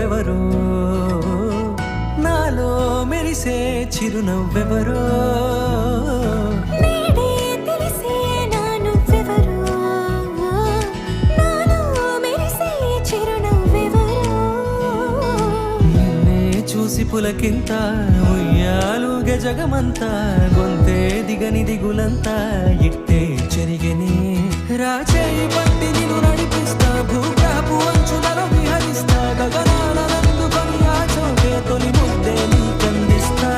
నువ్వెవరో నాలో మెరిసే చిరునవ్వెవరో చూసి పులకింత ఉయ్యాలుగే జగమంతా గొంతే దిగని దిగులంతా ఇట్టే చెరిగని రాచేయి పట్టి నిన్ను నడిపిస్తా భూగ్రాపు అంచులలో విహరిస్తా గగనాల నందుకొని ఆ చోటే తొలి ముద్దే నీకందిస్తా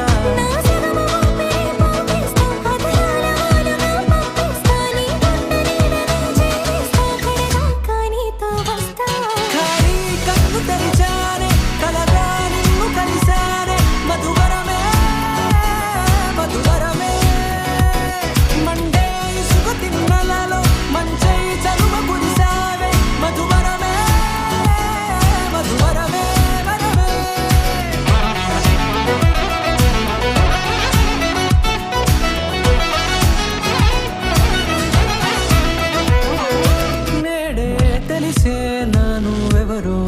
నువ్వెవరో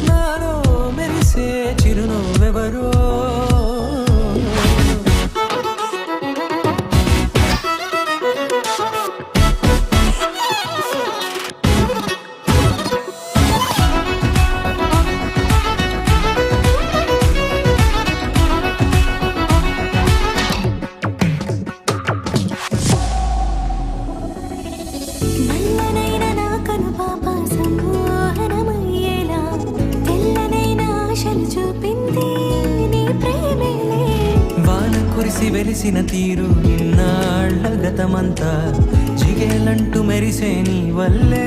నాలో మెరిసే చిరునవ్వెవరో కురిసి వెలిసిన తీరు ఇన్నాళ్ళ గతమంతా జిగేలంటూ మెరిసే నీ వల్లే